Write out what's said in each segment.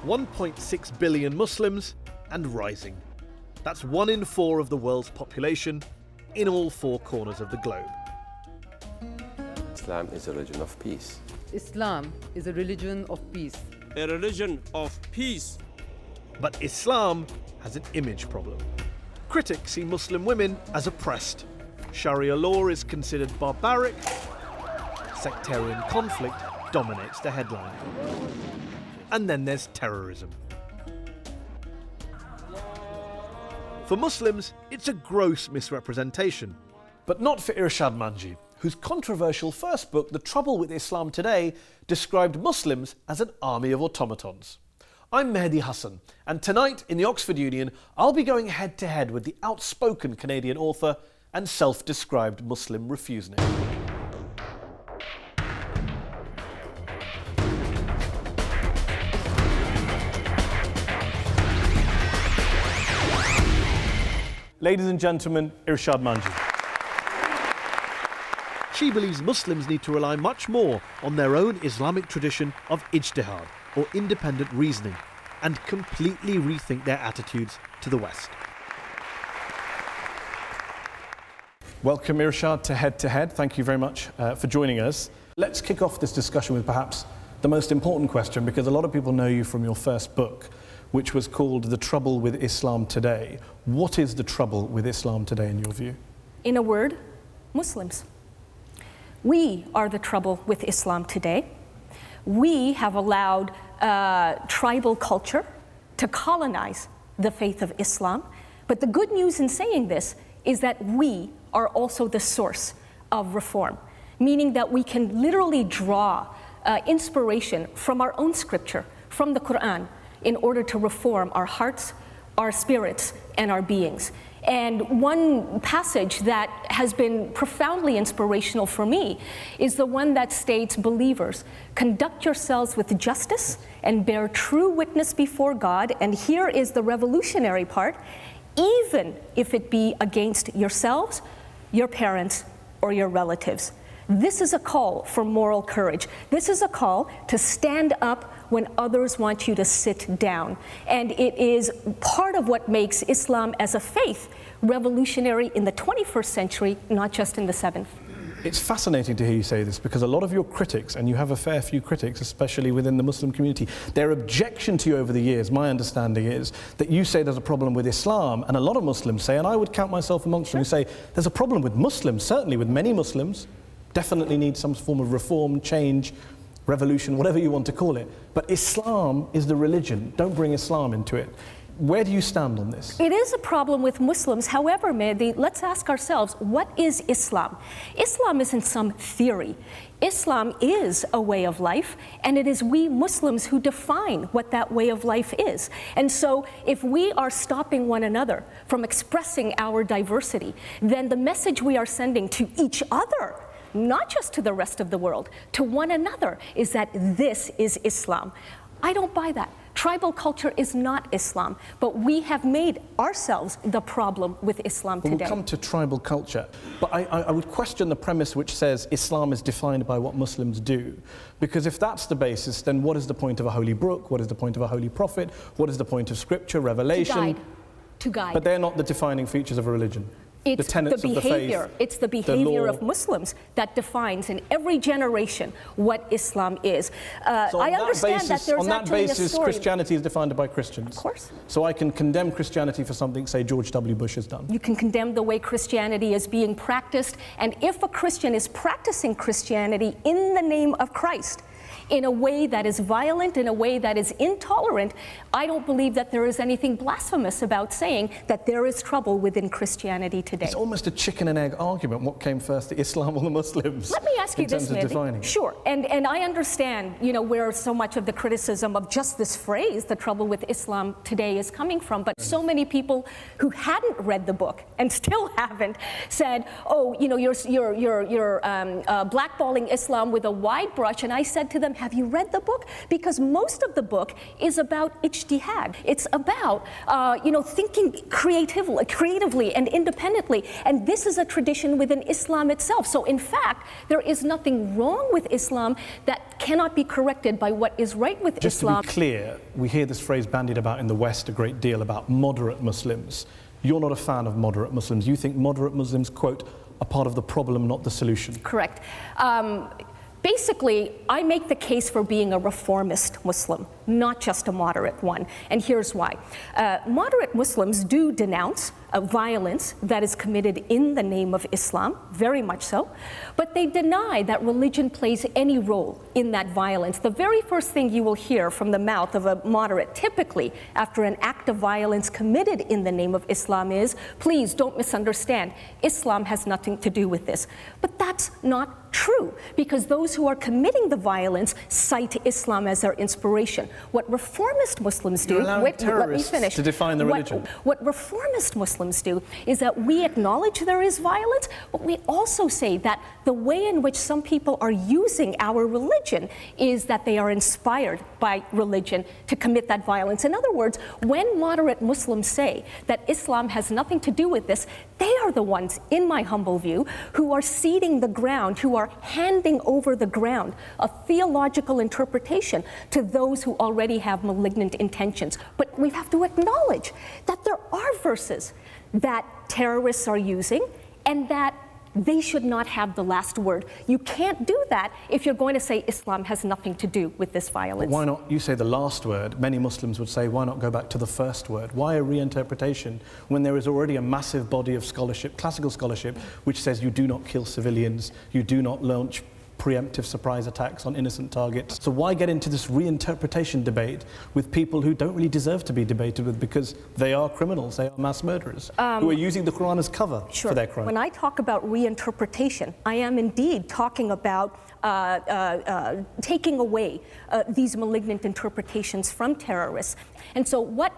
1.6 billion Muslims and rising. That's 1 in 4 of the world's population in all 4 corners of the globe. Islam is a religion of peace. Islam is a religion of peace. A religion of peace. But Islam has an image problem. Critics see Muslim women as oppressed. Sharia law is considered barbaric. Sectarian conflict dominates the headline. And then there's terrorism. For Muslims, it's a gross misrepresentation. But not for Irshad Manji, whose controversial first book, The Trouble with Islam Today, described Muslims as an army of automatons. I'm Mehdi Hasan, and tonight in the Oxford Union, I'll be going head-to-head with the outspoken Canadian author and self-described Muslim refusenik. Ladies and gentlemen, Irshad Manji. She believes Muslims need to rely much more on their own Islamic tradition of Ijtihad, or independent reasoning, and completely rethink their attitudes to the West. Welcome, Irshad, to Head to Head. Thank you very much for joining us. Let's kick off this discussion with perhaps the most important question, because a lot of people know you from your first book, which was called The Trouble with Islam Today. What is the trouble with Islam today, in your view? In a word, Muslims. We are the trouble with Islam today. We have allowed tribal culture to colonize the faith of Islam. But the good news in saying this is that we are also the source of reform, meaning that we can literally draw inspiration from our own scripture, from the Quran, in order to reform our hearts, our spirits, and our beings. And one passage that has been profoundly inspirational for me is the one that states, believers, conduct yourselves with justice and bear true witness before God, and here is the revolutionary part, even if it be against yourselves, your parents, or your relatives. This is a call for moral courage. This is a call to stand up when others want you to sit down. And it is part of what makes Islam as a faith revolutionary in the 21st century, not just in the 7th. It's fascinating to hear you say this, because a lot of your critics, and you have a fair few critics, especially within the Muslim community, their objection to you over the years, my understanding is, that you say there's a problem with Islam, and a lot of Muslims say, and I would count myself amongst them, who say there's a problem with Muslims, certainly with many Muslims, definitely need some form of reform, change, revolution, whatever you want to call it. But Islam is the religion. Don't bring Islam into it. Where do you stand on this? It is a problem with Muslims. However, Mehdi, let's ask ourselves, what is Islam? Islam isn't some theory. Islam is a way of life, and it is we Muslims who define what that way of life is. And so if we are stopping one another from expressing our diversity, then the message we are sending to each other, not just to the rest of the world, to one another, is that this is Islam. I don't buy that. Tribal culture is not Islam, but we have made ourselves the problem with Islam today. We'll come to tribal culture, but I would question the premise which says Islam is defined by what Muslims do. Because if that's the basis, then what is the point of a holy book? What is the point of a holy prophet? What is the point of scripture, revelation? To guide. But they're not the defining features of a religion. It's the tenets the behavior. Of the faith, it's the behavior of Muslims that defines in every generation what Islam is. So I understand that there's on that actually basis, a story. Christianity is defined by Christians. Of course. So I can condemn Christianity for something, say, George W. Bush has done. You can condemn the way Christianity is being practiced, and if a Christian is practicing Christianity in the name of Christ, in a way that is violent, in a way that is intolerant, I don't believe that there is anything blasphemous about saying that there is trouble within Christianity today. It's almost a chicken and egg argument. What came first, the Islam or the Muslims? Let me ask you this, Mehdi. Sure, and I understand, you know, where so much of the criticism of just this phrase, the trouble with Islam today, is coming from, but so many people who hadn't read the book and still haven't said, oh, you know, you're blackballing Islam with a wide brush, and I said to to them, have you read the book? Because most of the book is about Ijtihad. It's about, thinking creatively and independently. And this is a tradition within Islam itself. So in fact, there is nothing wrong with Islam that cannot be corrected by what is right with Islam. Just to be clear, we hear this phrase bandied about in the West a great deal about moderate Muslims. You're not a fan of moderate Muslims. You think moderate Muslims, quote, are part of the problem, not the solution. Correct. Basically, I make the case for being a reformist Muslim, not just a moderate one. And here's why. Moderate Muslims do denounce violence that is committed in the name of Islam, very much so, but they deny that religion plays any role in that violence. The very first thing you will hear from the mouth of a moderate, typically after an act of violence committed in the name of Islam, is, please don't misunderstand, Islam has nothing to do with this. But that's not true, because those who are committing the violence cite Islam as their inspiration. What reformist Muslims do, let me finish. To define the religion. What reformist Muslims do is that we acknowledge there is violence, but we also say that the way in which some people are using our religion is that they are inspired by religion to commit that violence. In other words, when moderate Muslims say that Islam has nothing to do with this, they are the ones, in my humble view, who are ceding the ground, who are handing over the ground of theological interpretation to those who already have malignant intentions. But we have to acknowledge that there are verses that terrorists are using and that they should not have the last word. You can't do that if you're going to say Islam has nothing to do with this violence. But why not, you say the last word, many Muslims would say, why not go back to the first word? Why a reinterpretation when there is already a massive body of scholarship, classical scholarship, which says you do not kill civilians, you do not launch preemptive surprise attacks on innocent targets. So why get into this reinterpretation debate with people who don't really deserve to be debated with, because they are criminals, they are mass murderers, who are using the Quran as cover for their crime? When I talk about reinterpretation, I am indeed talking about taking away these malignant interpretations from terrorists. And so what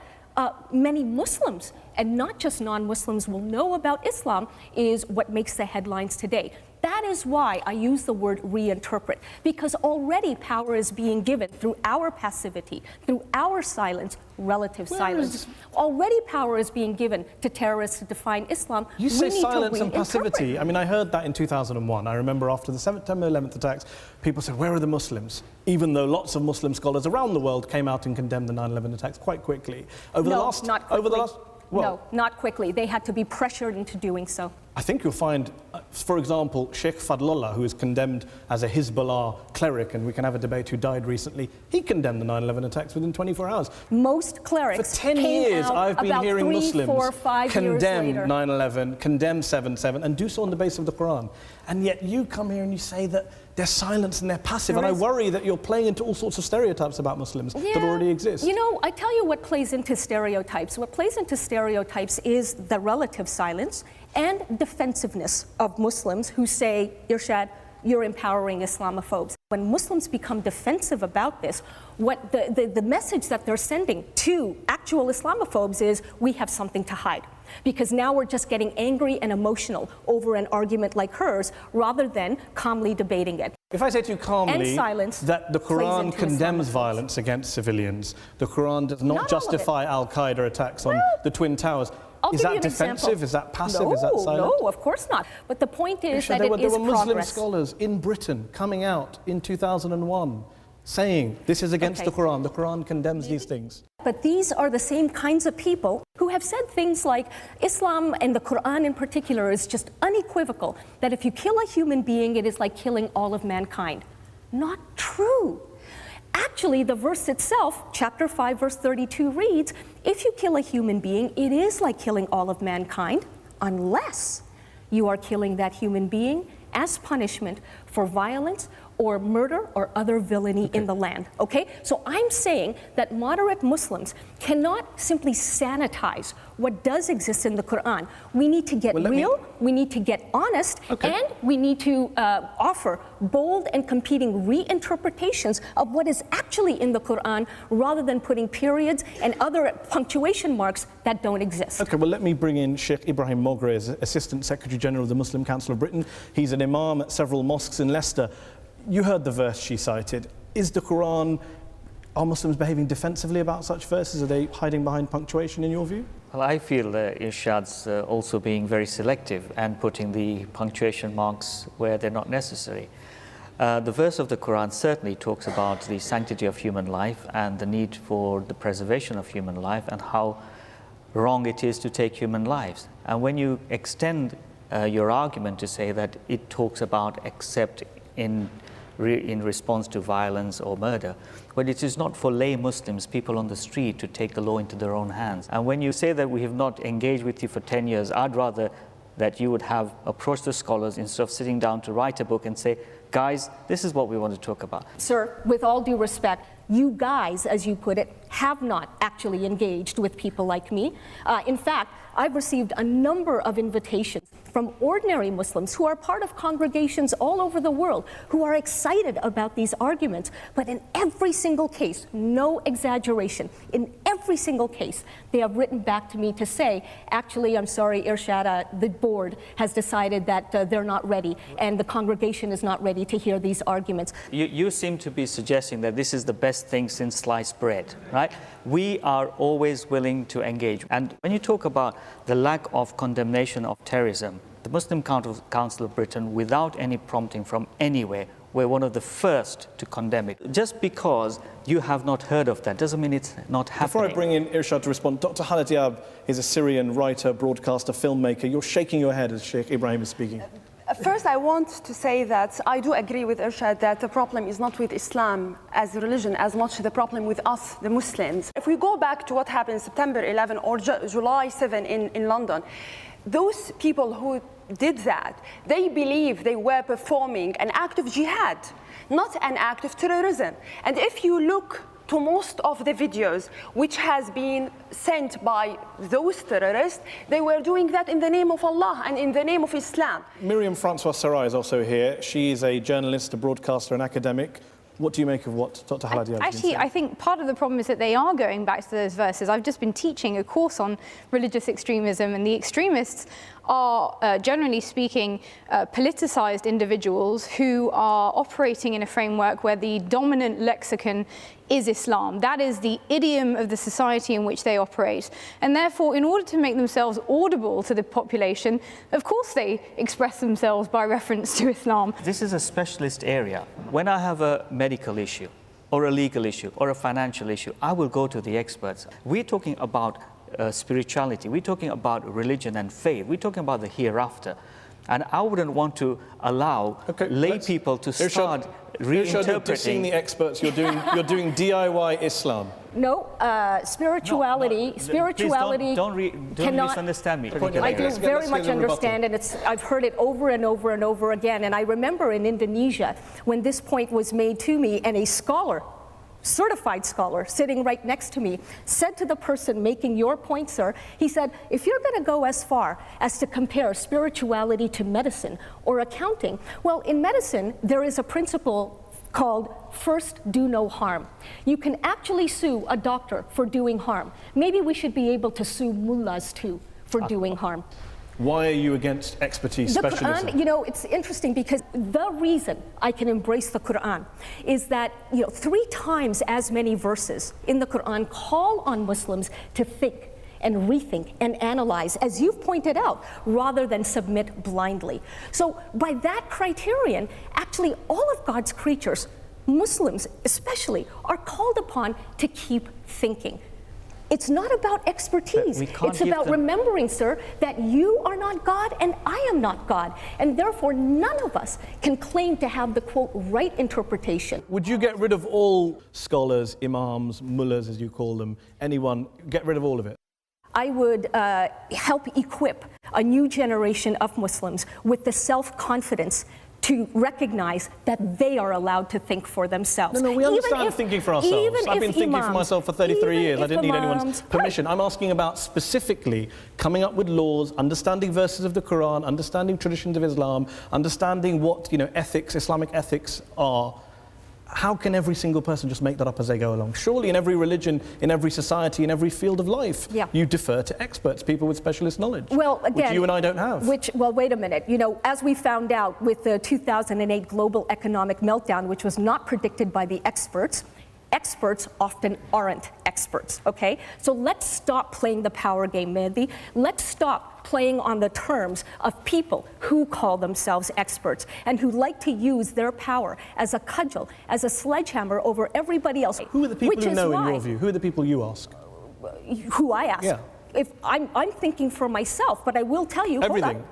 many Muslims, and not just non-Muslims, will know about Islam is what makes the headlines today. That is why I use the word reinterpret, because already power is being given through our passivity, through our silence, relative silence. Already power is being given to terrorists to define Islam. You say silence and passivity. I mean, I heard that in 2001. I remember after the September 11th attacks, people said, where are the Muslims? Even though lots of Muslim scholars around the world came out and condemned the 9/11 attacks quite quickly. No, not quickly. They had to be pressured into doing so. I think you'll find, for example, Sheikh Fadlullah, who is condemned as a Hezbollah cleric, and we can have a debate, who died recently, he condemned the 9/11 attacks within 24 hours. Most clerics For 10 years, I've been hearing Muslims condemn 9/11, condemn 7/7, and do so on the basis of the Quran. And yet you come here and you say that they're silent and they're passive, and I worry that you're playing into all sorts of stereotypes about Muslims that already exist. You know, I tell you what plays into stereotypes. What plays into stereotypes is the relative silence and defensiveness of Muslims who say, Irshad, you're empowering Islamophobes. When Muslims become defensive about this, what the message that they're sending to actual Islamophobes is, we have something to hide. Because now we're just getting angry and emotional over an argument like hers, rather than calmly debating it. If I say to you calmly that the Quran condemns violence against civilians, the Quran does not justify Al-Qaeda attacks on the Twin Towers, is that defensive? Is that passive? Is that silent? No, of course not. But the point is that there were Muslim scholars in Britain coming out in 2001 saying this is against the Quran condemns these things. But these are the same kinds of people who have said things like Islam and the Quran in particular is just unequivocal, that if you kill a human being, it is like killing all of mankind. Not true. Actually, the verse itself, chapter 5, verse 32 reads, if you kill a human being, it is like killing all of mankind, unless you are killing that human being as punishment for violence or murder or other villainy in the land, okay? So I'm saying that moderate Muslims cannot simply sanitize what does exist in the Quran. We need to get real, we need to get honest, and we need to offer bold and competing reinterpretations of what is actually in the Quran, rather than putting periods and other punctuation marks that don't exist. Okay, well, let me bring in Sheikh Ibrahim Mogre, as Assistant Secretary General of the Muslim Council of Britain. He's an imam at several mosques in Leicester. You heard the verse she cited. Is the Quran, are Muslims behaving defensively about such verses? Are they hiding behind punctuation in your view? Well, I feel that Irshad's also being very selective and putting the punctuation marks where they're not necessary. The verse of the Quran certainly talks about the sanctity of human life and the need for the preservation of human life and how wrong it is to take human lives. And when you extend your argument to say that it talks about except in response to violence or murder, but it is not for lay Muslims, people on the street, to take the law into their own hands. And when you say that we have not engaged with you for 10 years, I'd rather that you would have approached the scholars instead of sitting down to write a book and say, guys, this is what we want to talk about. Sir, with all due respect, you guys, as you put it, have not actually engaged with people like me. In fact, I've received a number of invitations from ordinary Muslims who are part of congregations all over the world who are excited about these arguments. But in every single case, no exaggeration, in every single case, they have written back to me to say, actually, I'm sorry, Irshad, the board has decided that they're not ready and the congregation is not ready to hear these arguments. You seem to be suggesting that this is the best thing since sliced bread, right? We are always willing to engage. And when you talk about the lack of condemnation of terrorism, the Muslim Council of Britain, without any prompting from anywhere, were one of the first to condemn it. Just because you have not heard of that doesn't mean it's not happening. Before I bring in Irshad to respond, Dr. Khaled Diab is a Syrian writer, broadcaster, filmmaker. You're shaking your head as Sheikh Ibrahim is speaking. First, I want to say that I do agree with Irshad that the problem is not with Islam as a religion as much the problem with us, the Muslims. If we go back to what happened September 11 or July 7 in London, those people who did that, they believe they were performing an act of jihad, not an act of terrorism. And if you look to most of the videos which has been sent by those terrorists, they were doing that in the name of Allah and in the name of Islam. Miriam Francois Sarai is also here. She is a journalist, a broadcaster, an academic. What do you make of what Dr. Khaled Diab has been saying? I think part of the problem is that they are going back to those verses. I've just been teaching a course on religious extremism, and the extremists are, generally speaking, politicized individuals who are operating in a framework where the dominant lexicon is Islam. That is the idiom of the society in which they operate. And therefore, in order to make themselves audible to the population, of course they express themselves by reference to Islam. This is a specialist area. When I have a medical issue, or a legal issue, or a financial issue, I will go to the experts. We're talking about spirituality, we're talking about religion and faith, we're talking about the hereafter. And I wouldn't want to allow lay people to start reinterpreting. You're dissing the experts. You're doing DIY Islam. No, spirituality. Spirituality. Don't misunderstand me. I do very much understand, and I've heard it over and over and over again. And I remember in Indonesia when this point was made to me, and a scholar, certified scholar, sitting right next to me, said to the person making your point, sir, he said, if you're going to go as far as to compare spirituality to medicine or accounting, well, in medicine, there is a principle called first do no harm. You can actually sue a doctor for doing harm. Maybe we should be able to sue mullahs too for doing harm. Why are you against expertise specialism? The Quran, you know, it's interesting because the reason I can embrace the Quran is that, 3 times as many verses in the Quran call on Muslims to think and rethink and analyze, as you've pointed out, rather than submit blindly. So by that criterion, actually all of God's creatures, Muslims especially, are called upon to keep thinking. It's not about expertise. It's about remembering, sir, that you are not God and I am not God. And therefore, none of us can claim to have the, quote, right interpretation. Would you get rid of all scholars, imams, mullahs, as you call them, anyone, get rid of all of it? I would help equip a new generation of Muslims with the self-confidence to recognize that they are allowed to think for themselves. No, we understand thinking for ourselves. I've been thinking for myself for 33 years. I didn't need anyone's permission. I'm asking about specifically coming up with laws, understanding verses of the Quran, understanding traditions of Islam, understanding what, ethics, Islamic ethics are, how can every single person just make that up as they go along? Surely in every religion, in every society, in every field of life, you defer to experts, people with specialist knowledge, well, again, which you and I don't have. Well, wait a minute. You know, as we found out with the 2008 global economic meltdown, which was not predicted by the experts, experts often aren't experts, okay? So let's stop playing the power game, Mehdi. Let's stop playing on the terms of people who call themselves experts and who like to use their power as a cudgel, as a sledgehammer over everybody else. Who are the people who know, in your view? Who are the people you ask? Who I ask? Yeah. If I'm thinking for myself, but I will tell you, everything. Hold on.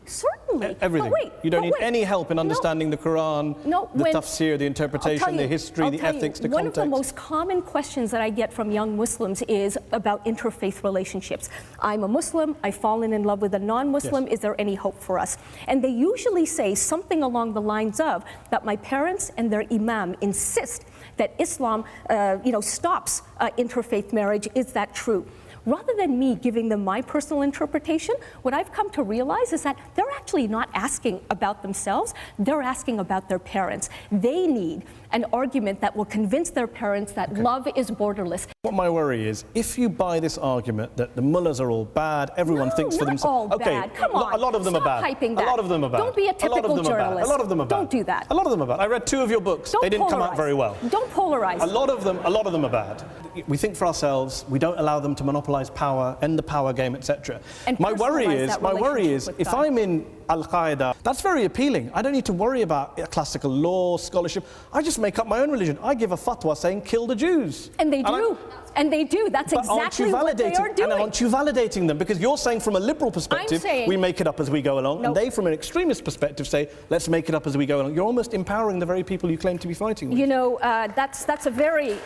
Certainly. Everything. But wait, you don't need any help in understanding the Quran, the tafsir, the interpretation, the history, the ethics, the context. One of the most common questions that I get from young Muslims is about interfaith relationships. I'm a Muslim, I've fallen in love with a non-Muslim, is there any hope for us? And they usually say something along the lines of that my parents and their imam insist that Islam stops interfaith marriage. Is that true? Rather than me giving them my personal interpretation, what I've come to realize is that they're actually not asking about themselves, they're asking about their parents. They need an argument that will convince their parents that love is borderless. What my worry is, if you buy this argument that the mullahs are all bad, everyone thinks for themselves. All bad. Come on. A lot of them are bad. Hyping that. A lot of them are bad. Don't be a typical journalist. A lot of them are bad. Don't do that. A lot of them are bad. I read 2 of your books. They didn't come out very well. Don't polarize. A lot of them are bad. We think for ourselves. We don't allow them to monopolize power, end the power game, etc. My worry is, if I'm in Al-Qaeda, that's very appealing. I don't need to worry about classical law, scholarship. I just make up my own religion. I give a fatwa saying, kill the Jews. And they do. And they do. That's exactly what they are doing. And aren't you validating them? Because you're saying from a liberal perspective, we make it up as we go along. And they, from an extremist perspective, say, let's make it up as we go along. You're almost empowering the very people you claim to be fighting with. You know, that's a very...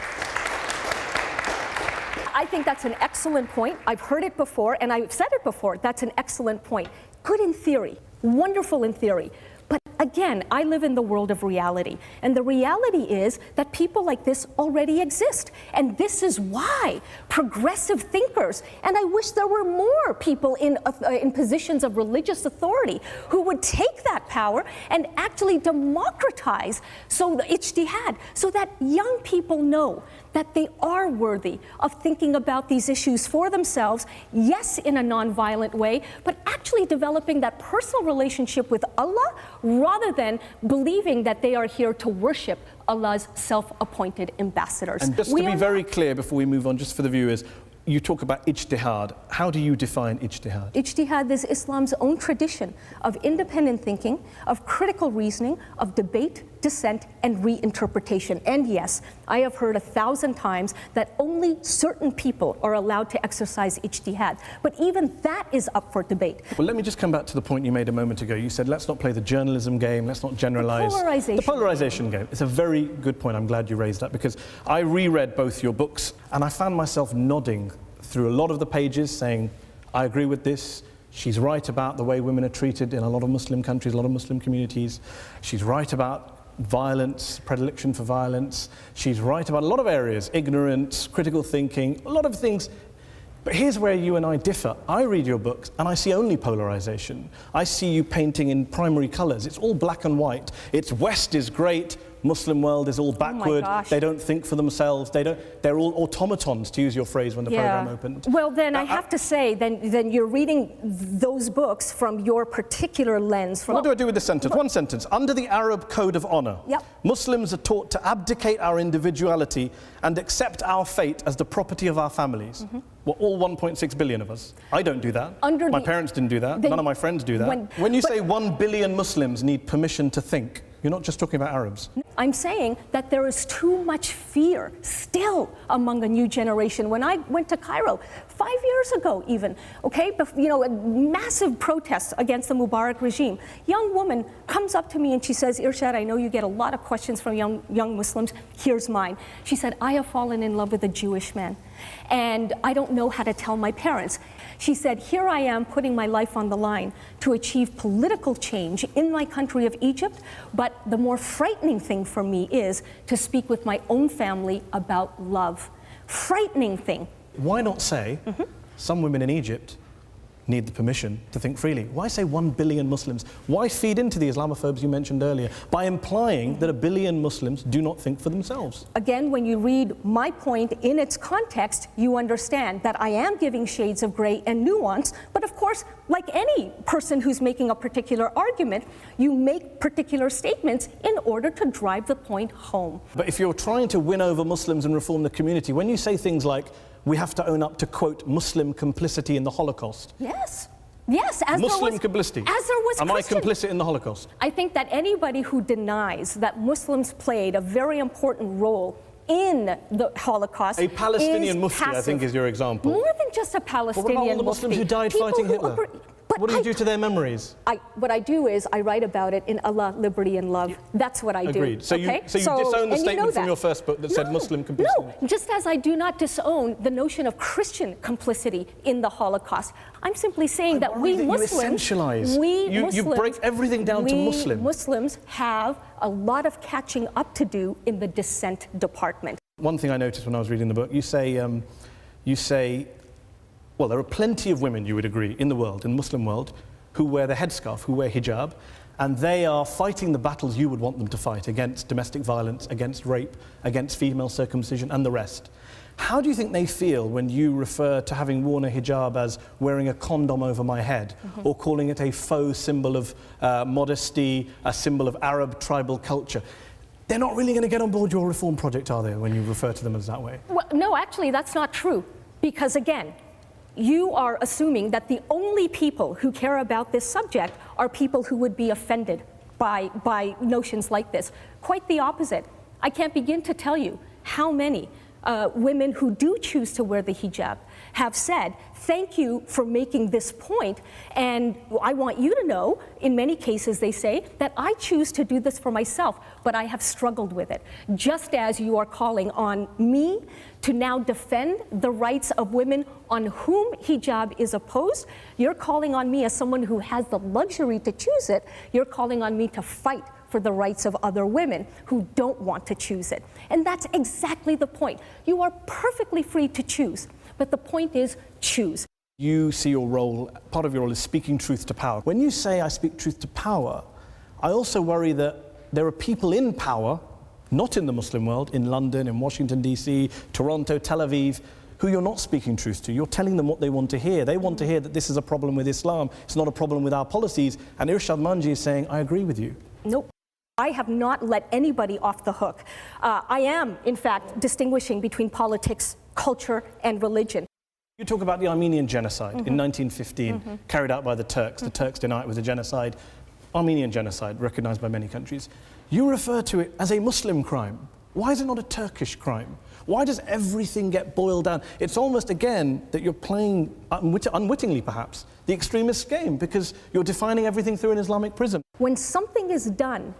I think that's an excellent point. I've heard it before, and I've said it before. That's an excellent point. Good in theory, wonderful in theory. But again, I live in the world of reality. And the reality is that people like this already exist. And this is why progressive thinkers, and I wish there were more people in positions of religious authority who would take that power and actually democratize the Ijtihad, so that young people know that they are worthy of thinking about these issues for themselves, yes, in a non-violent way, but actually developing that personal relationship with Allah rather than believing that they are here to worship Allah's self-appointed ambassadors. And just to be very clear before we move on, just for the viewers, you talk about ijtihad. How do you define ijtihad? Ijtihad is Islam's own tradition of independent thinking, of critical reasoning, of debate, dissent, and reinterpretation. And yes, I have heard 1,000 times that only certain people are allowed to exercise ijtihad. But even that is up for debate. Well, let me just come back to the point you made a moment ago. You said, let's not play the journalism game, let's not generalize. The polarization game. It's a very good point. I'm glad you raised that, because I reread both your books and I found myself nodding through a lot of the pages saying, I agree with this. She's right about the way women are treated in a lot of Muslim countries, a lot of Muslim communities. She's right about violence, predilection for violence. She's right about a lot of areas, ignorance, critical thinking, a lot of things. But here's where you and I differ. I read your books and I see only polarization. I see you painting in primary colors. It's all black and white. It's West is great, Muslim world is all backward. They don't think for themselves. They're all automatons, to use your phrase when the program opened. Well, then I have to say, then you're reading those books from your particular lens. What do I do with this sentence? One sentence. Under the Arab code of honor, Muslims are taught to abdicate our individuality and accept our fate as the property of our families. Well, all 1.6 billion of us. I don't do that. My parents didn't do that. None of my friends do that. When you say 1 billion Muslims need permission to think, you're not just talking about Arabs. I'm saying that there is too much fear still among a new generation. When I went to Cairo 5 years ago even, a massive protests against the Mubarak regime. Young woman comes up to me and she says, Irshad, I know you get a lot of questions from young Muslims. Here's mine. She said, I have fallen in love with a Jewish man and I don't know how to tell my parents. She said, here I am putting my life on the line to achieve political change in my country of Egypt, but the more frightening thing for me is to speak with my own family about love. Frightening thing. Why not say, some women in Egypt need the permission to think freely. Why say 1 billion Muslims? Why feed into the Islamophobes you mentioned earlier by implying that 1 billion Muslims do not think for themselves? Again, when you read my point in its context, you understand that I am giving shades of gray and nuance, but of course, like any person who's making a particular argument, you make particular statements in order to drive the point home. But if you're trying to win over Muslims and reform the community, when you say things like, we have to own up to, quote, Muslim complicity in the Holocaust. Yes. Yes, as Muslim complicity. As there was Am Christian, I complicit in the Holocaust? I think that anybody who denies that Muslims played a very important role in the Holocaust A Palestinian mufti, passive. I think, is your example. More than just a Palestinian What about all the Muslims mufti? who died People fighting who Hitler? What do you do to their memories? What I do is I write about it in Allah, Liberty and Love. That's what I do. Agreed. So, okay? you disown the statement from that. your first book that said Muslim complicity? No, just as I do not disown the notion of Christian complicity in the Holocaust. I'm simply saying that we Muslims, you break everything down to Muslim. Muslims have a lot of catching up to do in the dissent department. One thing I noticed when I was reading the book, you say, well, there are plenty of women, you would agree, in the world, in the Muslim world, who wear the headscarf, who wear hijab, and they are fighting the battles you would want them to fight against domestic violence, against rape, against female circumcision, and the rest. How do you think they feel when you refer to having worn a hijab as wearing a condom over my head, or calling it a faux symbol of modesty, a symbol of Arab tribal culture? They're not really going to get on board your reform project, are they, when you refer to them as that way? Well, no, actually, that's not true. Because again, you are assuming that the only people who care about this subject are people who would be offended by notions like this. Quite the opposite. I can't begin to tell you how many women who do choose to wear the hijab have said, thank you for making this point, and I want you to know, in many cases they say, that I choose to do this for myself, but I have struggled with it. Just as you are calling on me to now defend the rights of women on whom hijab is opposed, you're calling on me as someone who has the luxury to choose it, you're calling on me to fight for the rights of other women who don't want to choose it. And that's exactly the point. You are perfectly free to choose, but the point is choose. You see your role, part of your role is speaking truth to power. When you say I speak truth to power, I also worry that there are people in power, not in the Muslim world, in London, in Washington, D.C., Toronto, Tel Aviv, who you're not speaking truth to. You're telling them what they want to hear. They want to hear that this is a problem with Islam, it's not a problem with our policies, and Irshad Manji is saying, I agree with you. Nope. I have not let anybody off the hook. I am, in fact, distinguishing between politics, culture, and religion. You talk about the Armenian genocide in 1915, carried out by the Turks. The Turks deny it was a genocide. Armenian genocide, recognized by many countries. You refer to it as a Muslim crime. Why is it not a Turkish crime? Why does everything get boiled down? It's almost, again, that you're playing, unwittingly perhaps, the extremist game, because you're defining everything through an Islamic prism. When something is done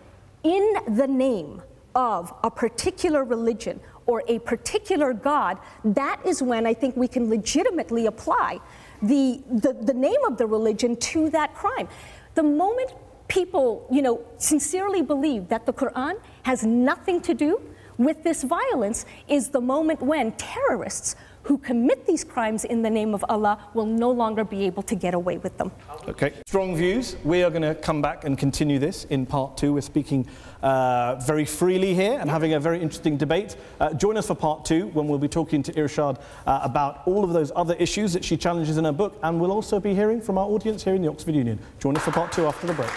in the name of a particular religion or a particular God, that is when I think we can legitimately apply the name of the religion to that crime. The moment people, sincerely believe that the Quran has nothing to do with this violence is the moment when terrorists who commit these crimes in the name of Allah will no longer be able to get away with them. Okay, strong views. We are going to come back and continue this in part 2. We're speaking very freely here and having a very interesting debate. Join us for part 2 when we'll be talking to Irshad about all of those other issues that she challenges in her book, and we'll also be hearing from our audience here in the Oxford Union. Join us for part 2 after the break.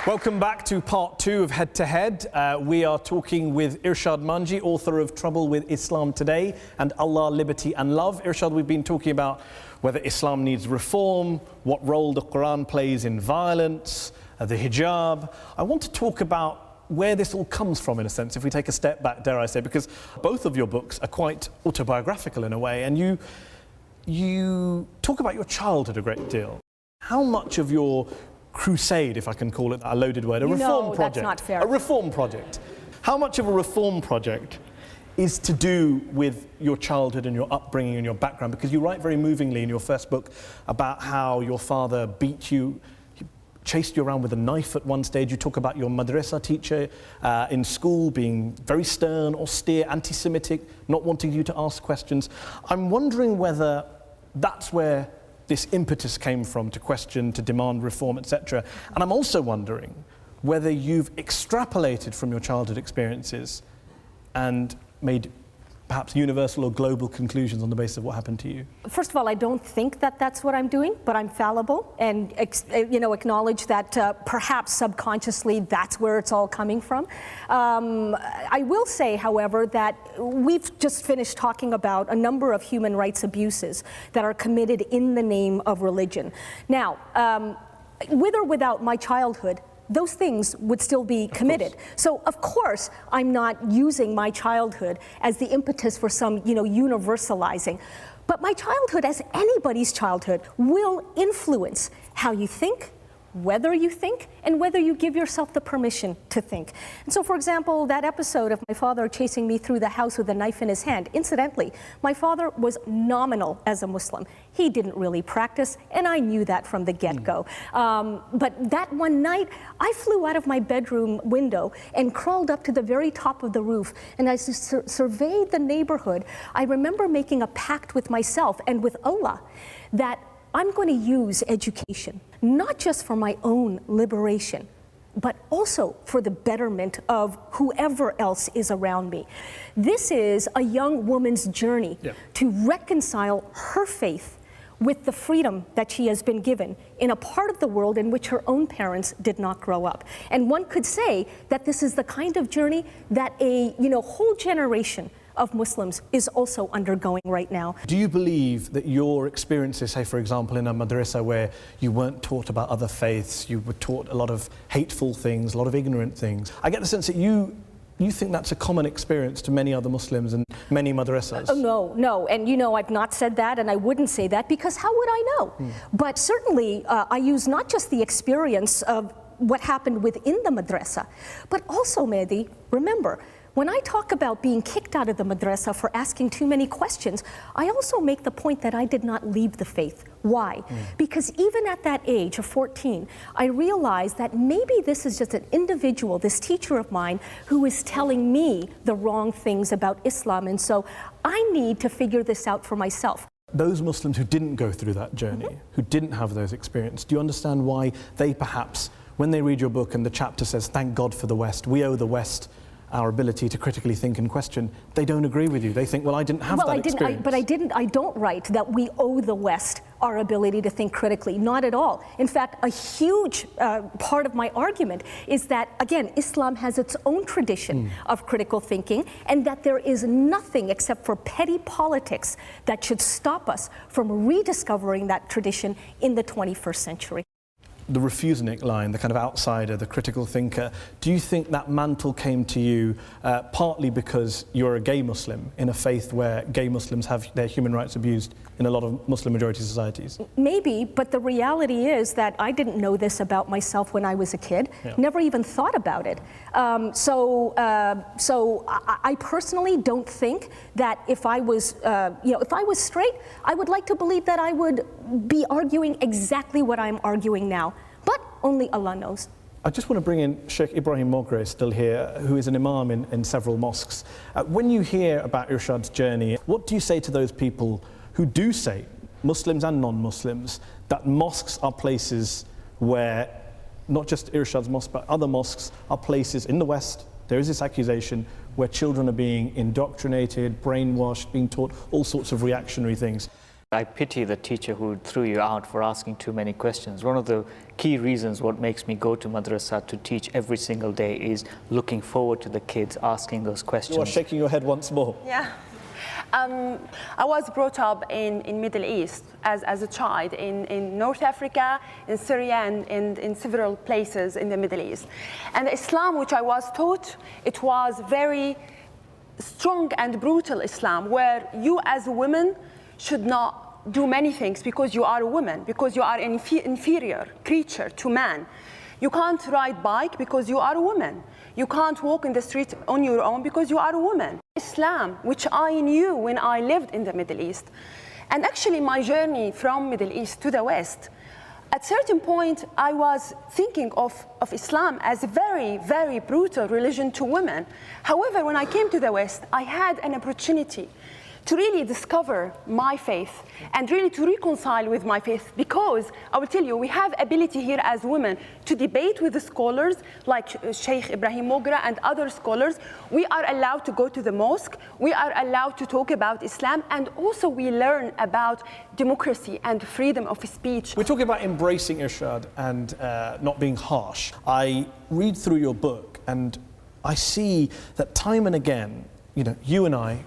Welcome back to part 2 of Head to Head. We are talking with Irshad Manji, author of Trouble with Islam Today and Allah, Liberty and Love. Irshad, we've been talking about whether Islam needs reform, what role the Quran plays in violence, the hijab. I want to talk about where this all comes from, in a sense, if we take a step back, dare I say, because both of your books are quite autobiographical in a way, and you talk about your childhood a great deal. How much of your crusade, if I can call it a loaded word, a reform project. That's not fair. A reform project. How much of a reform project is to do with your childhood and your upbringing and your background, because you write very movingly in your first book about how your father beat you, chased you around with a knife at one stage. You talk about your madrasa teacher in school being very stern, austere, anti-Semitic, not wanting you to ask questions. I'm wondering whether that's where this impetus came from, to question, to demand reform, etc. And I'm also wondering whether you've extrapolated from your childhood experiences and made perhaps universal or global conclusions on the basis of what happened to you. First of all, I don't think that that's what I'm doing, but I'm fallible and acknowledge that perhaps subconsciously that's where it's all coming from. I will say, however, that we've just finished talking about a number of human rights abuses that are committed in the name of religion. Now, with or without my childhood, those things would still be committed. So of course, I'm not using my childhood as the impetus for some, universalizing. But my childhood, as anybody's childhood, will influence how you think, whether you think, and whether you give yourself the permission to think. And so, for example, that episode of my father chasing me through the house with a knife in his hand, incidentally, my father was nominal as a Muslim. He didn't really practice, and I knew that from the get-go. But that one night, I flew out of my bedroom window and crawled up to the very top of the roof, and as I surveyed the neighborhood, I remember making a pact with myself and with Allah that I'm going to use education, not just for my own liberation, but also for the betterment of whoever else is around me. This is a young woman's journey to reconcile her faith with the freedom that she has been given in a part of the world in which her own parents did not grow up. And one could say that this is the kind of journey that a whole generation of Muslims is also undergoing right now. Do you believe that your experiences, say for example in a madrasa where you weren't taught about other faiths, you were taught a lot of hateful things, a lot of ignorant things, I get the sense that you think that's a common experience to many other Muslims and many madrasas? No, and I've not said that, and I wouldn't say that, because how would I know? But certainly I use not just the experience of what happened within the madrasa, but also, Mehdi, remember, when I talk about being kicked out of the madrasa for asking too many questions, I also make the point that I did not leave the faith. Why? Because even at that age of 14, I realized that maybe this is just an individual, this teacher of mine, who is telling me the wrong things about Islam, and so I need to figure this out for myself. Those Muslims who didn't go through that journey, who didn't have those experiences, do you understand why they perhaps, when they read your book and the chapter says, thank God for the West, we owe the West our ability to critically think and question, they don't agree with you? They think, well, I didn't have that experience. I don't write that we owe the West our ability to think critically, not at all. In fact, a huge part of my argument is that, again, Islam has its own tradition of critical thinking, and that there is nothing except for petty politics that should stop us from rediscovering that tradition in the 21st century. The refusenic line, the kind of outsider, the critical thinker, do you think that mantle came to you partly because you're a gay Muslim in a faith where gay Muslims have their human rights abused in a lot of Muslim majority societies? Maybe, but the reality is that I didn't know this about myself when I was a kid, never even thought about it. So I personally don't think that if I was, if I was straight, I would like to believe that I would be arguing exactly what I'm arguing now. But only Allah knows. I just want to bring in Sheikh Ibrahim Mogre, still here, who is an imam in several mosques. When you hear about Irshad's journey, what do you say to those people who do say, Muslims and non-Muslims, that mosques are places where, not just Irshad's mosque, but other mosques are places in the West, there is this accusation where children are being indoctrinated, brainwashed, being taught all sorts of reactionary things? I pity the teacher who threw you out for asking too many questions. One of the key reasons what makes me go to madrasa to teach every single day is looking forward to the kids asking those questions. You are shaking your head once more. Yeah. I was brought up in Middle East as a child in North Africa, in Syria, and in several places in the Middle East. And the Islam which I was taught, it was very strong and brutal Islam, where you as a woman should not do many things because you are a woman, because you are an inferior creature to man. You can't ride bike because you are a woman. You can't walk in the street on your own because you are a woman. Islam, which I knew when I lived in the Middle East, and actually my journey from Middle East to the West, at a certain point I was thinking of Islam as a very, very brutal religion to women. However, when I came to the West, I had an opportunity to really discover my faith and really to reconcile with my faith, because I will tell you, we have ability here as women to debate with the scholars like Sheikh Ibrahim Mogra and other scholars. We are allowed to go to the mosque, we are allowed to talk about Islam, and also we learn about democracy and freedom of speech. We're talking about embracing Irshad and not being harsh. I read through your book and I see that time and again, you know, you and I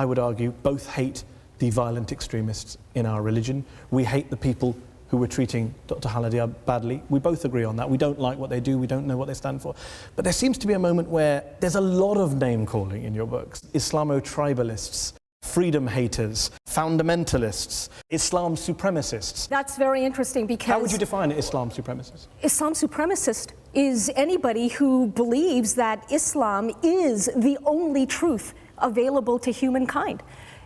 would argue, both hate the violent extremists in our religion. We hate the people who were treating Dr. Haladiab badly. We both agree on that. We don't like what they do. We don't know what they stand for. But there seems to be a moment where there's a lot of name-calling in your books. Islamo-tribalists, freedom haters, fundamentalists, Islam supremacists. That's very interesting because... How would you define an Islam supremacist? Islam supremacist is anybody who believes that Islam is the only truth available to humankind.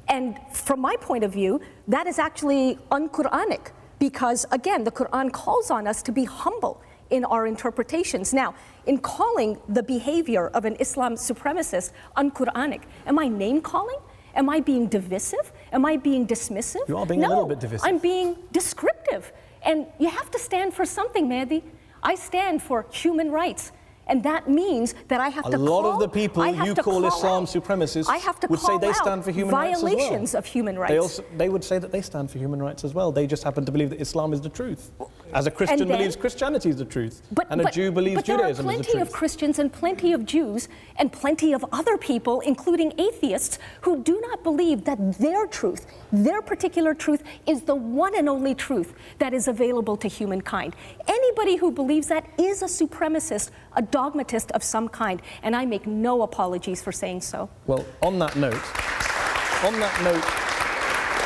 And from my point of view, that is actually un-Quranic, because again, the Quran calls on us to be humble in our interpretations. Now, in calling the behavior of an Islam supremacist un-Quranic, am I name-calling? Am I being divisive? Am I being dismissive? You are being a little bit divisive. I'm being descriptive. And you have to stand for something, Mehdi. I stand for human rights. And that means that I have to call... A lot of the people you call Islam supremacists would say they stand for human rights as well. Violations of human rights. They would say that they stand for human rights as well. They just happen to believe that Islam is the truth. As a Christian believes Christianity is the truth. And a Jew believes Judaism is the truth. But there are plenty of Christians and plenty of Jews and plenty of other people, including atheists, who do not believe that their truth, their particular truth, is the one and only truth that is available to humankind. Anybody who believes that is a supremacist, a dogmatist of some kind, and I make no apologies for saying so. Well, on that note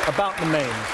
about the names,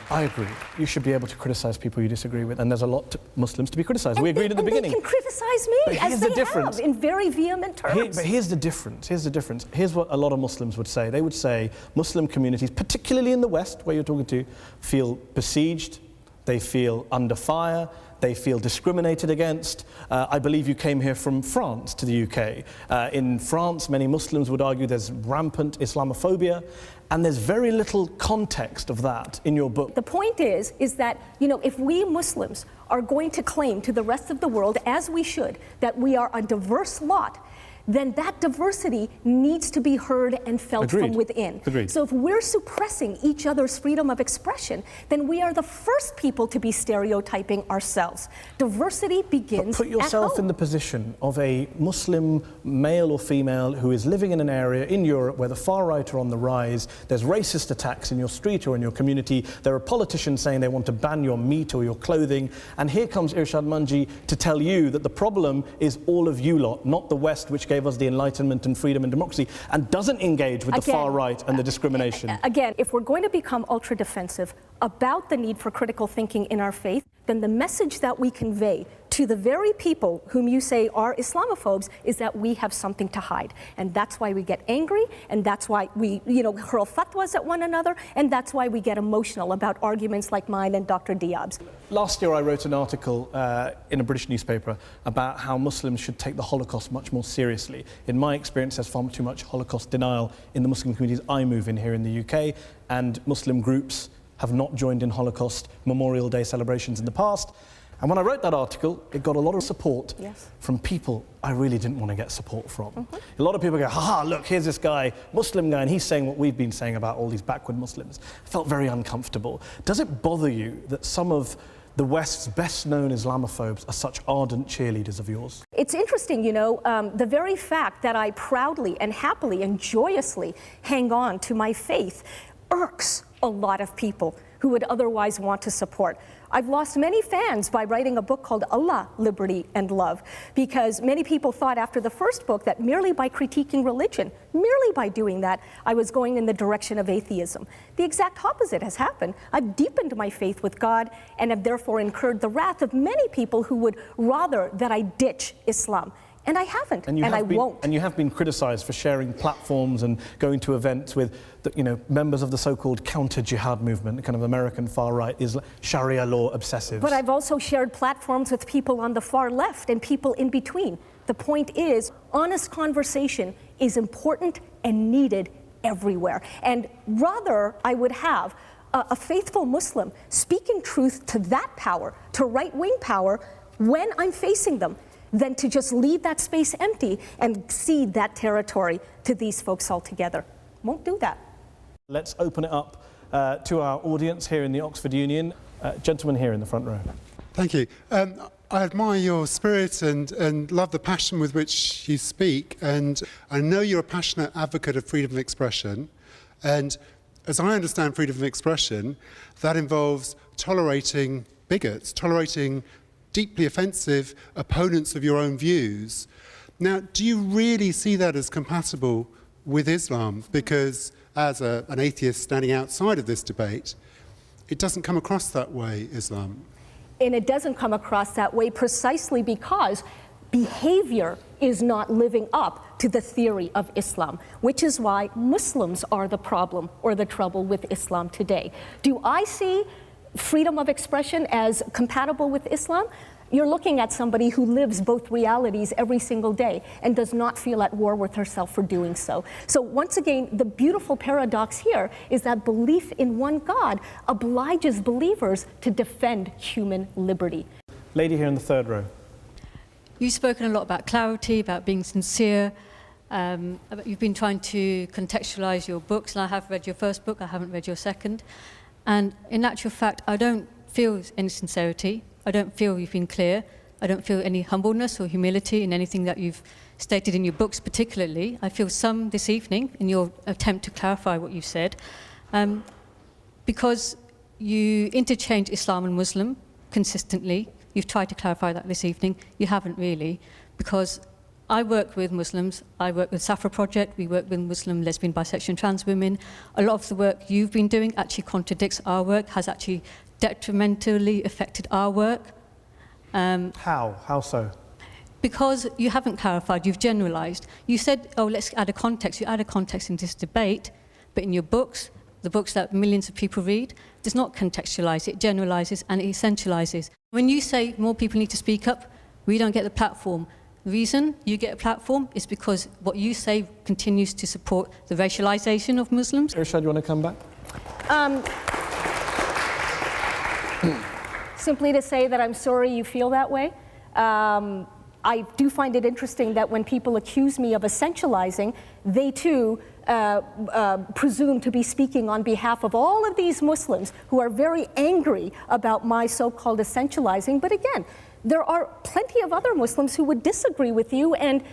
I agree. You should be able to criticize people you disagree with, and there's a lot of Muslims to be criticized. We agreed at the beginning. They can criticize me, as they have, in very vehement terms. But here's the difference. Here's what a lot of Muslims would say. They would say Muslim communities, particularly in the West, where you're talking to, feel besieged, they feel under fire, they feel discriminated against. I believe you came here from France to the UK. In France, many Muslims would argue there's rampant Islamophobia, and there's very little context of that in your book. The point is that, you know, if we Muslims are going to claim to the rest of the world, as we should, that we are a diverse lot, then that diversity needs to be heard and felt from within. So if we're suppressing each other's freedom of expression, then we are the first people to be stereotyping ourselves. Diversity begins But put yourself in the position of a Muslim male or female who is living in an area in Europe where the far right are on the rise, there's racist attacks in your street or in your community, there are politicians saying they want to ban your meat or your clothing, and here comes Irshad Manji to tell you that the problem is all of you lot, not the West, which gave us the Enlightenment and freedom and democracy, and doesn't engage with the far right and the discrimination. Again, if we're going to become ultra-defensive about the need for critical thinking in our faith, then the message that we convey to the very people whom you say are Islamophobes is that we have something to hide. And that's why we get angry, and that's why we, you know, hurl fatwas at one another, and that's why we get emotional about arguments like mine and Dr. Diab's. Last year I wrote an article in a British newspaper about how Muslims should take the Holocaust much more seriously. In my experience, there's far too much Holocaust denial in the Muslim communities I move in here in the UK, and Muslim groups have not joined in Holocaust Memorial Day celebrations in the past. And when I wrote that article, it got a lot of support from people I really didn't want to get support from. A lot of people go, haha, look, here's this guy, Muslim guy, and he's saying what we've been saying about all these backward Muslims. I felt very uncomfortable. Does it bother you that some of the West's best-known Islamophobes are such ardent cheerleaders of yours? It's interesting, you know, the very fact that I proudly and happily and joyously hang on to my faith irks a lot of people who would otherwise want to support. I've lost many fans by writing a book called Allah, Liberty and Love, because many people thought after the first book that merely by critiquing religion, merely by doing that, I was going in the direction of atheism. The exact opposite has happened. I've deepened my faith with God and have therefore incurred the wrath of many people who would rather that I ditch Islam. And I haven't, and I won't. And you have been criticised for sharing platforms and going to events with, members of the so-called counter-jihad movement, the kind of American far-right, Sharia law obsessives. But I've also shared platforms with people on the far left and people in between. The point is, honest conversation is important and needed everywhere. And rather, I would have a faithful Muslim speaking truth to that power, to right-wing power, when I'm facing them, than to just leave that space empty and cede that territory to these folks altogether. Won't do that. Let's open it up to our audience here in the Oxford Union. Gentleman here in the front row. Thank you. I admire your spirit and love the passion with which you speak, and I know you're a passionate advocate of freedom of expression, and as I understand freedom of expression, that involves tolerating bigots, tolerating deeply offensive opponents of your own views. Now, do you really see that as compatible with Islam? Because as an atheist standing outside of this debate, it doesn't come across that way, Islam. And it doesn't come across that way precisely because behavior is not living up to the theory of Islam, which is why Muslims are the problem or the trouble with Islam today. Do I see freedom of expression as compatible with Islam? You're looking at somebody who lives both realities every single day and does not feel at war with herself for doing so. So once again, the beautiful paradox here is that belief in one God obliges believers to defend human liberty. Lady here in the third row. You've spoken a lot about clarity, about being sincere. You've been trying to contextualize your books, and I have read your first book, I haven't read your second. And in actual fact, I don't feel any sincerity. I don't feel you've been clear. I don't feel any humbleness or humility in anything that you've stated in your books particularly. I feel some this evening in your attempt to clarify what you've said. Because you interchange Islam and Muslim consistently. You've tried to clarify that this evening. You haven't really, because I work with Muslims. I work with Safra Project. We work with Muslim, lesbian, bisexual, and trans women. A lot of the work you've been doing actually contradicts our work, has actually detrimentally affected our work. How? How so? Because you haven't clarified, you've generalized. You said, oh, let's add a context. You add a context in this debate, but in your books, the books that millions of people read, does not contextualize, it generalizes and it essentializes. When you say more people need to speak up, we don't get the platform. The reason you get a platform is because what you say continues to support the racialization of Muslims. Irshad, you want to come back? Simply to say that I'm sorry you feel that way. I do find it interesting that when people accuse me of essentializing, they too presume to be speaking on behalf of all of these Muslims who are very angry about my so-called essentializing. But again, there are plenty of other Muslims who would disagree with you, and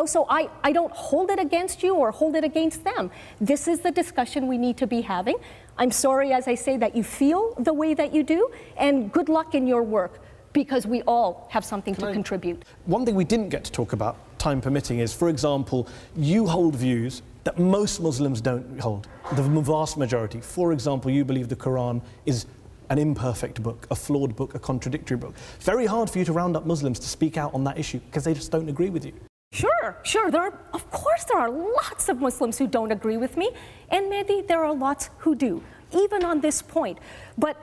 so I don't hold it against you or hold it against them. This is the discussion we need to be having. I'm sorry, as I say, that you feel the way that you do, and good luck in your work, because we all have something to contribute. One thing we didn't get to talk about, time permitting, is, for example, you hold views that most Muslims don't hold, the vast majority. For example, you believe the Quran is an imperfect book, a flawed book, a contradictory book. Very hard for you to round up Muslims to speak out on that issue because they just don't agree with you. Sure. Of course there are lots of Muslims who don't agree with me, and Mehdi, there are lots who do, even on this point. But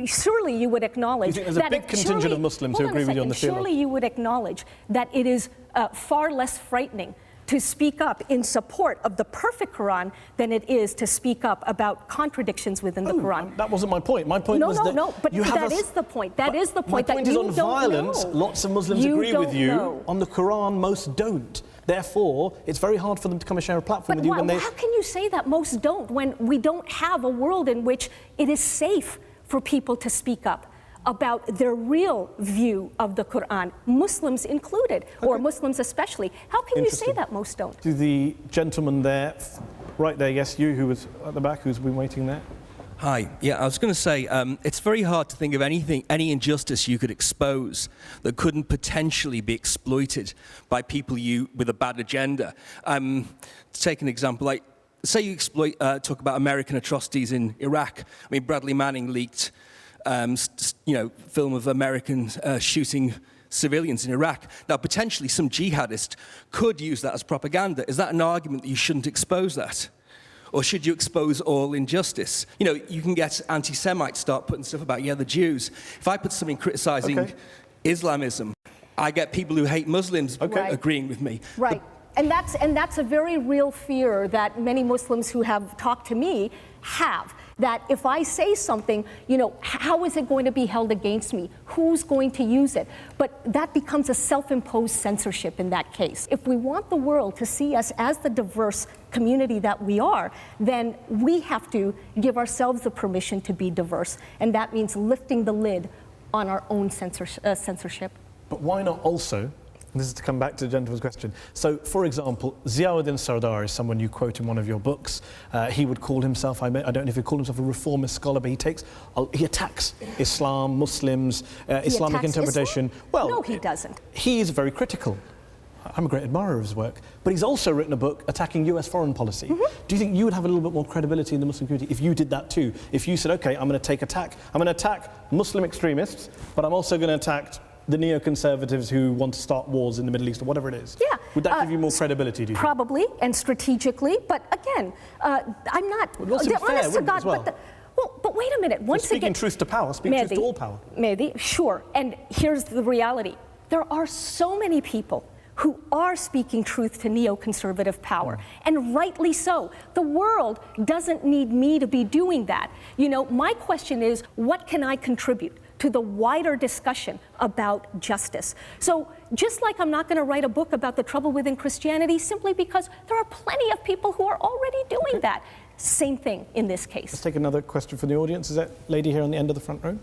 surely you would acknowledge that there's a big contingent of Muslims who agree with you on the field. Surely you would acknowledge that it is far less frightening to speak up in support of the perfect Quran than it is to speak up about contradictions within the Quran. That wasn't my point. My point was that but that is the point. That is the point. My point is on violence. Lots of Muslims agree with you. On the Quran, most don't. Therefore, it's very hard for them to come and share a platform with you when they... How can you say that most don't when we don't have a world in which it is safe for people to speak up about their real view of the Quran, Muslims included, or Muslims especially? How can you say that most don't? To the gentleman there, right there, yes, you who was at the back, who's been waiting there. Hi. Yeah, I was going to say, it's very hard to think of any injustice you could expose that couldn't potentially be exploited by people with a bad agenda. To take an example, like, say you talk about American atrocities in Iraq. I mean, Bradley Manning leaked, film of Americans shooting civilians in Iraq. Now, potentially some jihadist could use that as propaganda. Is that an argument that you shouldn't expose that? Or should you expose all injustice? You know, you can get anti-Semites start putting stuff about, the Jews. If I put something criticising Islamism, I get people who hate Muslims agreeing with me. Right. And that's a very real fear that many Muslims who have talked to me have. That if I say something, how is it going to be held against me? Who's going to use it? But that becomes a self-imposed censorship in that case. If we want the world to see us as the diverse community that we are, then we have to give ourselves the permission to be diverse. And that means lifting the lid on our own censorship. But why not also, and this is to come back to the gentleman's question, so for example, Ziauddin Sardar is someone you quote in one of your books. He would call himself, I don't know if he called himself a reformist scholar, but he attacks Islam, Muslims, Islamic interpretation. Islam? Well, no, he doesn't. He is very critical. I'm a great admirer of his work, but he's also written a book attacking US foreign policy. Do you think you would have a little bit more credibility in the Muslim community if you did that too? If you said, okay, I'm going to attack Muslim extremists, but I'm also going to attack the neoconservatives who want to start wars in the Middle East or whatever it is? Yeah. Would that give you more credibility, do you think? Probably, and strategically, but again, I'm not... Well, it fair, honest to God, well. But wait a minute. Once speaking truth to power, speak truth to all power. Mehdi, sure. And here's the reality. There are so many people who are speaking truth to neoconservative power, and rightly so. The world doesn't need me to be doing that. My question is, what can I contribute to the wider discussion about justice? So just like I'm not going to write a book about the trouble within Christianity simply because there are plenty of people who are already doing that. Same thing in this case. Let's take another question from the audience. Is that lady here on the end of the front row?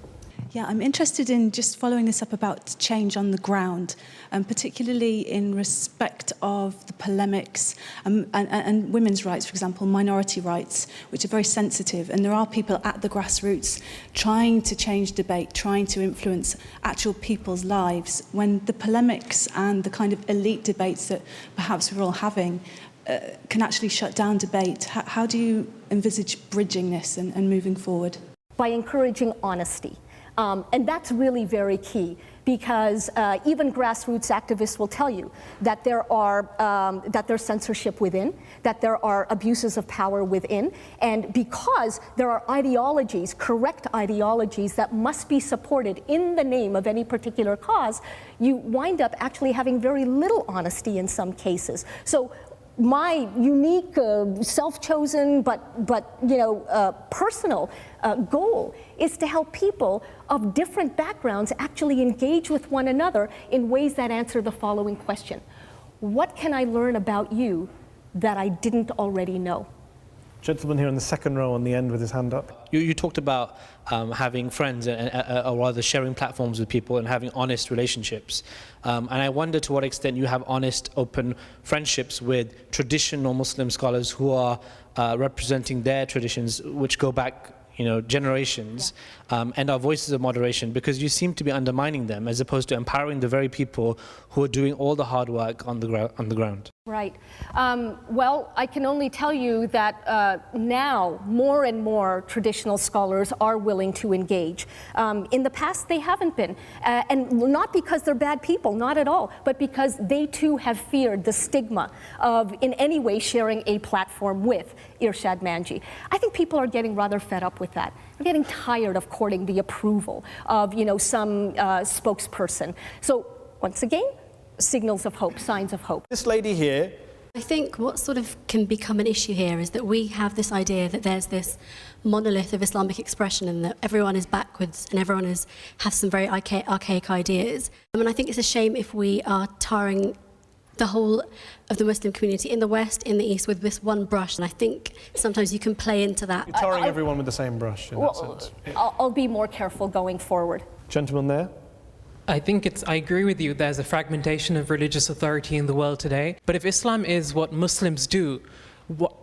Yeah, I'm interested in just following this up about change on the ground, particularly in respect of the polemics and women's rights, for example, minority rights, which are very sensitive. And there are people at the grassroots trying to change debate, trying to influence actual people's lives, when the polemics and the kind of elite debates that perhaps we're all having can actually shut down debate. How do you envisage bridging this and moving forward? By encouraging honesty. And that's really very key, because even grassroots activists will tell you that there's censorship within, that there are abuses of power within, and because there are ideologies, correct ideologies, that must be supported in the name of any particular cause, you wind up actually having very little honesty in some cases. So my unique, self-chosen, but personal goal is to help people of different backgrounds actually engage with one another in ways that answer the following question: what can I learn about you that I didn't already know? Gentleman here in the second row on the end with his hand up. You talked about having friends or rather sharing platforms with people and having honest relationships. And I wonder to what extent you have honest, open friendships with traditional Muslim scholars who are representing their traditions, which go back generations, and are voices of moderation, because you seem to be undermining them as opposed to empowering the very people who are doing all the hard work on the ground. Right. Well, I can only tell you that now more and more traditional scholars are willing to engage. In the past, they haven't been. And not because they're bad people, not at all, but because they too have feared the stigma of in any way sharing a platform with Irshad Manji. I think people are getting rather fed up with that. They're getting tired of courting the approval of, some spokesperson. So once again, signals of hope, signs of hope. This lady here. I think what sort of can become an issue here is that we have this idea that there's this monolith of Islamic expression and that everyone is backwards and everyone has some very archaic ideas. And I think it's a shame if we are tarring the whole of the Muslim community in the West, in the East, with this one brush. And I think sometimes you can play into that. You're tarring everyone with the same brush in that sense. I'll be more careful going forward. Gentleman there. I agree with you, there's a fragmentation of religious authority in the world today. But if Islam is what Muslims do,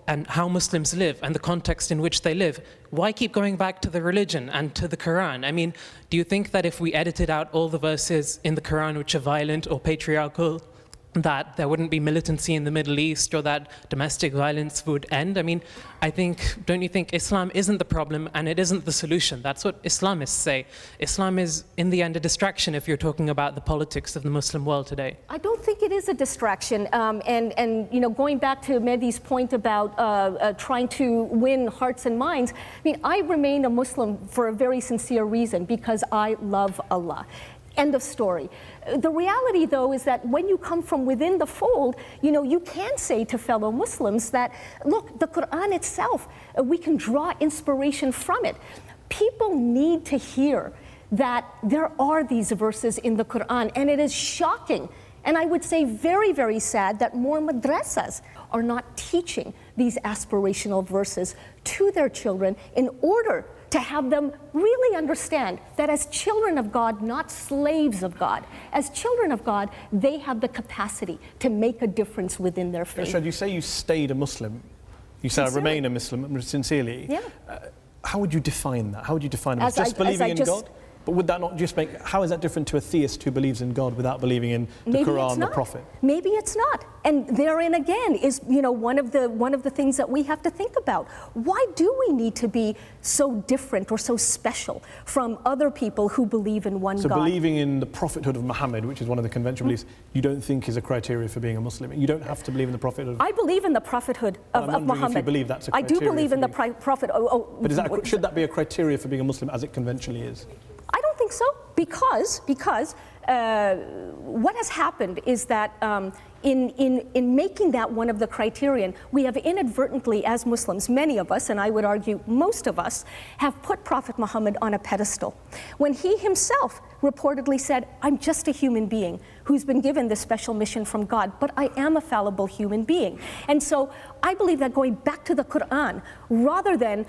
and how Muslims live, and the context in which they live, why keep going back to the religion and to the Quran? I mean, do you think that if we edited out all the verses in the Quran which are violent or patriarchal, that there wouldn't be militancy in the Middle East or that domestic violence would end. I mean, don't you think Islam isn't the problem and it isn't the solution? That's what Islamists say. Islam is, in the end, a distraction if you're talking about the politics of the Muslim world today. I don't think it is a distraction. And you know, going back to Mehdi's point about trying to win hearts and minds, I mean, I remain a Muslim for a very sincere reason, because I love Allah. End of story. The reality, though, is that when you come from within the fold, you know, you can say to fellow Muslims that, look, the Quran itself, we can draw inspiration from it. People need to hear that there are these verses in the Quran, and it is shocking, and I would say very, very sad, that more madrasas are not teaching these aspirational verses to their children in order to have them really understand that as children of God, not slaves of God, as children of God, they have the capacity to make a difference within their faith. Irshad, you say you stayed a Muslim. You say I remain a Muslim sincerely. Yeah. How would you define that? How would you define it? As Just believing in just, God? But would that not just make, how is that different to a theist who believes in God without believing in the Quran, the Prophet? Maybe it's not. And therein again is, you know, one of the things that we have to think about. Why do we need to be so different or so special from other people who believe in one God? So believing in the prophethood of Muhammad, which is one of the conventional beliefs, you don't think is a criteria for being a Muslim? You don't have to believe in the prophethood? I believe in the prophethood of Muhammad. If you believe that's a I criteria. do believe in the prophet. But is that should that be a criteria for being a Muslim as it conventionally is? I don't think so, because what has happened is that in making that one of the criterion, we have inadvertently, as Muslims, many of us, and I would argue most of us, have put Prophet Muhammad on a pedestal, when he himself reportedly said, I'm just a human being who's been given this special mission from God, but I am a fallible human being. And so I believe that going back to the Quran, rather than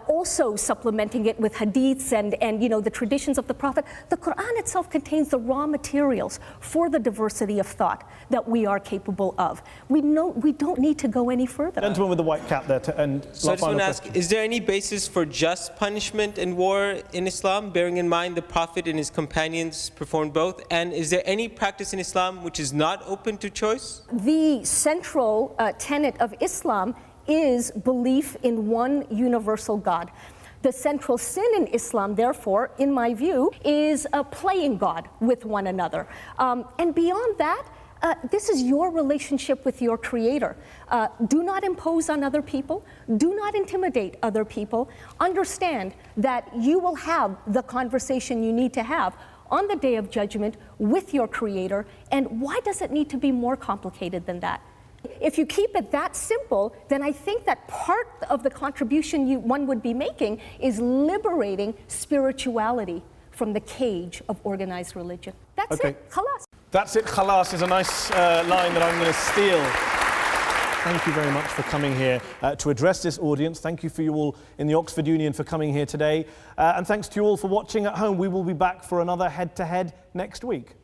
also supplementing it with hadiths and you know, the traditions of the Prophet, the Quran itself contains the raw materials for the diversity of thought that we are capable of. We don't need to go any further. Gentleman with the white cap there, So I just want to ask, is there any basis for just punishment in war in Islam, bearing in mind the Prophet and his companions performed both? And is there any practice in Islam which is not open to choice? The central tenet of Islam is belief in one universal God. The central sin in Islam, therefore, in my view, is playing God with one another. And beyond that, this is your relationship with your Creator. Do not impose on other people. Do not intimidate other people. Understand that you will have the conversation you need to have on the Day of Judgment with your Creator. And why does it need to be more complicated than that? If you keep it that simple, then I think that part of the contribution one would be making is liberating spirituality from the cage of organized religion. That's it. Khalas. That's it. Khalas is a nice line that I'm going to steal. Thank you very much for coming here to address this audience. Thank you for you all in the Oxford Union for coming here today. And thanks to you all for watching at home. We will be back for another head-to-head next week.